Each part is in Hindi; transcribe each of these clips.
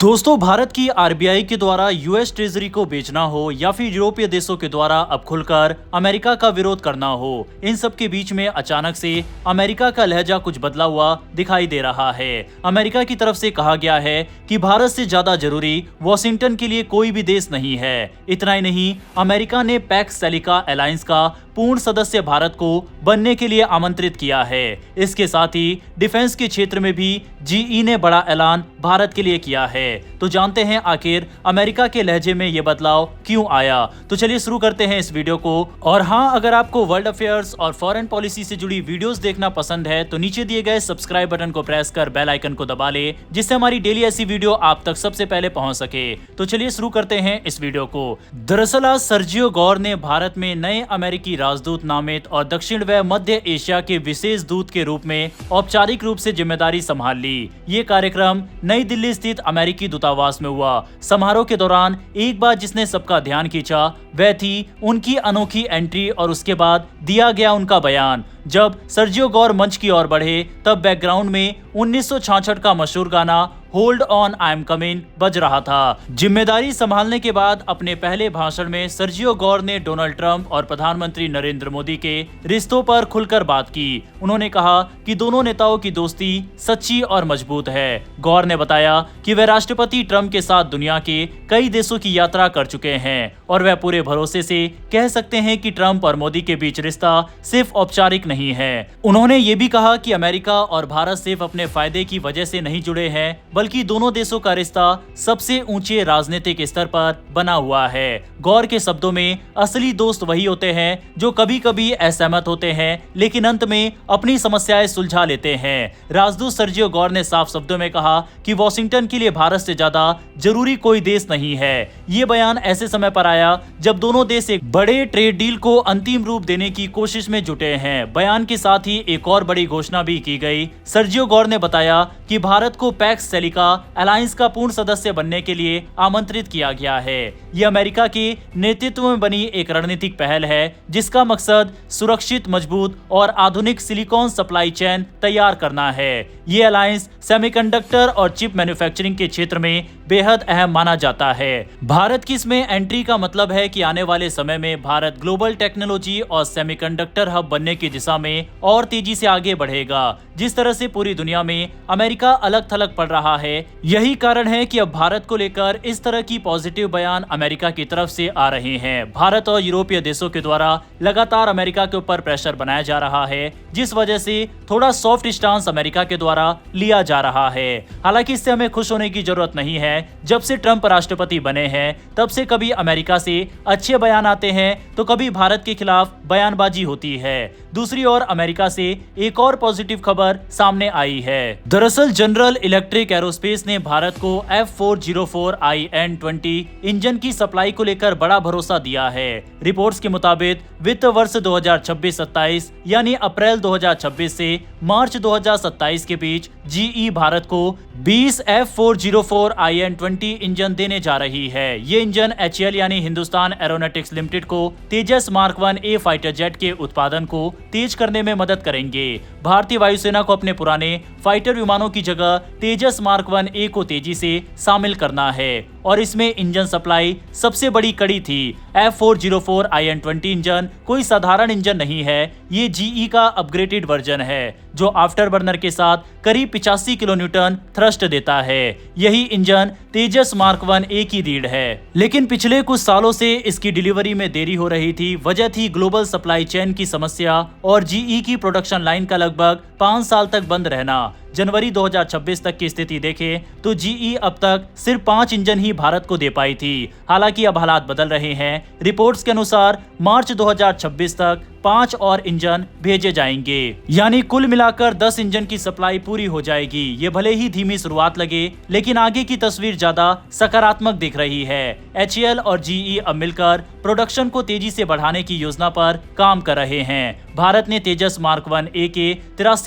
दोस्तों, भारत की आरबीआई के द्वारा यूएस ट्रेजरी को बेचना हो या फिर यूरोपीय देशों के द्वारा अब खुलकर अमेरिका का विरोध करना हो, इन सब के बीच में अचानक से अमेरिका का लहजा कुछ बदला हुआ दिखाई दे रहा है। अमेरिका की तरफ से कहा गया है कि भारत से ज्यादा जरूरी वॉशिंगटन के लिए कोई भी देश नहीं है। इतना ही नहीं, अमेरिका ने पैक्स सेलिका अलायंस का पूर्ण सदस्य भारत को बनने के लिए आमंत्रित किया है। इसके साथ ही डिफेंस के क्षेत्र में भी जीई ने बड़ा ऐलान भारत के लिए किया है। तो जानते हैं आखिर अमेरिका के लहजे में ये बदलाव क्यों आया। तो चलिए शुरू करते हैं इस वीडियो को। और हाँ, अगर आपको वर्ल्ड अफेयर्स और फॉरेन पॉलिसी से जुड़ी वीडियोस देखना पसंद है तो नीचे दिए गए सब्सक्राइब बटन को प्रेस कर बेल आइकन को दबा ले, जिससे हमारी डेली ऐसी वीडियो आप तक सबसे पहले पहुंच सके। तो चलिए शुरू करते हैं इस वीडियो को। दरअसल आज सर्जियो गौर ने भारत में नए अमेरिकी राजदूत नामित और दक्षिण व मध्य एशिया के विशेष दूत के रूप में औपचारिक रूप से जिम्मेदारी संभाल ली। ये कार्यक्रम नई दिल्ली स्थित अमेरिकी दूतावास में हुआ। समारोह के दौरान एक बात जिसने सबका ध्यान खींचा वह थी उनकी अनोखी एंट्री और उसके बाद दिया गया उनका बयान। जब सर्जियो गौर मंच की ओर बढ़े तब बैकग्राउंड में 1966 का मशहूर गाना hold on I am coming बज रहा था। जिम्मेदारी संभालने के बाद अपने पहले भाषण में सर्जियो गौर ने डोनाल्ड ट्रंप और प्रधानमंत्री नरेंद्र मोदी के रिश्तों पर खुलकर बात की। उन्होंने कहा कि दोनों नेताओं की दोस्ती सच्ची और मजबूत है। गौर ने बताया कि वह राष्ट्रपति ट्रंप के साथ दुनिया के कई देशों की यात्रा कर चुके हैं और वह पूरे भरोसे से कह सकते हैं कि ट्रंप और मोदी के बीच रिश्ता सिर्फ औपचारिक नहीं है। उन्होंने ये भी कहा कि अमेरिका और भारत सिर्फ अपने फायदे की वजह से नहीं जुड़े हैं, बल्कि दोनों देशों का रिश्ता सबसे ऊंचे राजनीतिक स्तर पर बना हुआ है। गौर के शब्दों में असली दोस्त वही होते हैं जो कभी कभी असहमत होते हैं लेकिन अंत में अपनी समस्याएं सुलझा लेते हैं। राजदूत सर्जियो गौर ने साफ शब्दों में कहा कि वॉशिंगटन के लिए भारत से ज्यादा जरूरी कोई देश नहीं है। ये बयान ऐसे समय पर आया जब दोनों देश एक बड़े ट्रेड डील को अंतिम रूप देने की कोशिश में जुटे हैं। बयान के साथ ही एक और बड़ी घोषणा भी की गई। सर्जियो गौर ने बताया कि भारत को पैक्स सेलिका अलायंस का पूर्ण सदस्य बनने के लिए आमंत्रित किया गया है। यह अमेरिका के नेतृत्व में बनी एक रणनीतिक पहल है जिसका मकसद सुरक्षित, मजबूत और आधुनिक सिलिकॉन सप्लाई चेन तैयार करना है। ये अलायंस सेमीकंडक्टर और चिप मैन्युफैक्चरिंग के क्षेत्र में बेहद अहम माना जाता है। भारत की इसमें एंट्री का मतलब है कि आने वाले समय में भारत ग्लोबल टेक्नोलॉजी और सेमीकंडक्टर हब बनने की दिशा में और तेजी से आगे बढ़ेगा। जिस तरह से पूरी दुनिया में अमेरिका अलग थलग पड़ रहा है, यही कारण है कि अब भारत को लेकर इस तरह की पॉजिटिव बयान अमेरिका की तरफ से आ रहे हैं। भारत और यूरोपीय देशों के द्वारा लगातार अमेरिका के ऊपर प्रेशर बनाया जा रहा है, जिस वजह से थोड़ा सॉफ्ट स्टांस अमेरिका के द्वारा लिया जा रहा है। हालांकि इससे हमें खुश होने की जरूरत नहीं है। जब से ट्रंप राष्ट्रपति बने हैं तब से कभी अमेरिका से अच्छे बयान आते हैं तो कभी भारत के खिलाफ बयानबाजी होती है। दूसरी ओर अमेरिका से एक और पॉजिटिव खबर सामने आई है। दरअसल जनरल इलेक्ट्रिक एरोस्पेस ने भारत को F404IN20 इंजन की सप्लाई को लेकर बड़ा भरोसा दिया है। रिपोर्ट्स के मुताबिक वित्त वर्ष 2026-27 यानी अप्रैल 2026 से मार्च 2027 के बीच जीई भारत को 20 F404IN20 इंजन देने जा रही है। ये इंजन HAL यानी हिंदुस्तान एरोनॉटिक्स लिमिटेड को तेजस मार्क 1A फाइटर जेट के उत्पादन को तेज करने में मदद करेंगे। भारतीय वायुसेना को अपने पुराने फाइटर विमानों की जगह तेजस मार्क 1A को तेजी से शामिल करना है और इसमें इंजन सप्लाई सबसे बड़ी कड़ी थी। F404IN20 इंजन कोई साधारण इंजन नहीं है, ये जीई का अपग्रेडेड वर्जन है जो आफ्टर बर्नर के साथ करीब 85 किलोन्यूटन थ्रस्ट देता है। यही इंजन तेजस मार्क 1A की रीढ़ है, लेकिन पिछले कुछ सालों से इसकी डिलीवरी में देरी हो रही थी। वजह थी ग्लोबल सप्लाई चेन की समस्या और जीई की प्रोडक्शन लाइन का लगभग 5 साल तक बंद रहना। जनवरी 2026 तक की स्थिति देखें तो जीई अब तक सिर्फ 5 इंजन ही भारत को दे पाई थी। हालांकि अब हालात बदल रहे हैं। रिपोर्ट्स के अनुसार मार्च 2026 तक 5 और इंजन भेजे जाएंगे, यानी कुल मिलाकर 10 इंजन की सप्लाई पूरी हो जाएगी। ये भले ही धीमी शुरुआत लगे, लेकिन आगे की तस्वीर ज्यादा सकारात्मक दिख रही है। HAL और जीई अब मिलकर प्रोडक्शन को तेजी से बढ़ाने की योजना पर काम कर रहे हैं। भारत ने तेजस मार्क 1A के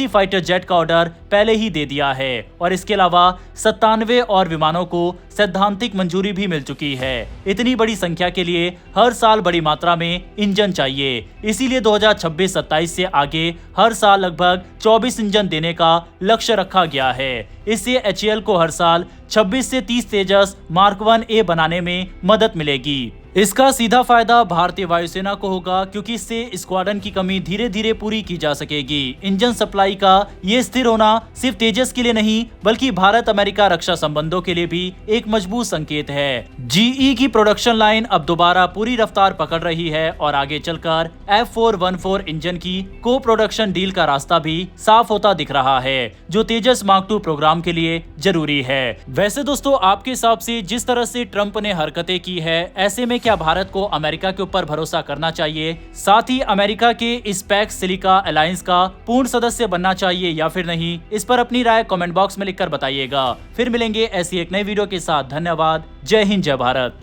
80 फाइटर जेट का ऑर्डर पहले ही दे दिया है और इसके अलावा 97 और विमानों को सैद्धांतिक मंजूरी भी मिल चुकी है। इतनी बड़ी संख्या के लिए हर साल बड़ी मात्रा में इंजन चाहिए, इसीलिए 2026-27 से आगे हर साल लगभग 24 इंजन देने का लक्ष्य रखा गया है। इससे HAL को हर साल 26 से 30 तेजस मार्क 1A बनाने में मदद मिलेगी। इसका सीधा फायदा भारतीय वायुसेना को होगा, क्योंकि इससे स्क्वाड्रन की कमी धीरे धीरे पूरी की जा सकेगी। इंजन सप्लाई का ये स्थिर होना सिर्फ तेजस के लिए नहीं बल्कि भारत अमेरिका रक्षा संबंधों के लिए भी एक मजबूत संकेत है। GE की प्रोडक्शन लाइन अब दोबारा पूरी रफ्तार पकड़ रही है और आगे चलकर F414 इंजन की को प्रोडक्शन डील का रास्ता भी साफ होता दिख रहा है, जो तेजस मार्क 2 प्रोग्राम के लिए जरूरी है। वैसे दोस्तों, आपके हिसाब से जिस तरह से ट्रंप ने हरकतें की है, ऐसे में क्या भारत को अमेरिका के ऊपर भरोसा करना चाहिए, साथ ही अमेरिका के इस पैक्स सिलिका अलायंस का पूर्ण सदस्य बनना चाहिए या फिर नहीं? इस पर अपनी राय कमेंट बॉक्स में लिखकर बताइएगा। फिर मिलेंगे ऐसी एक नई वीडियो के साथ। धन्यवाद। जय हिंद, जय भारत।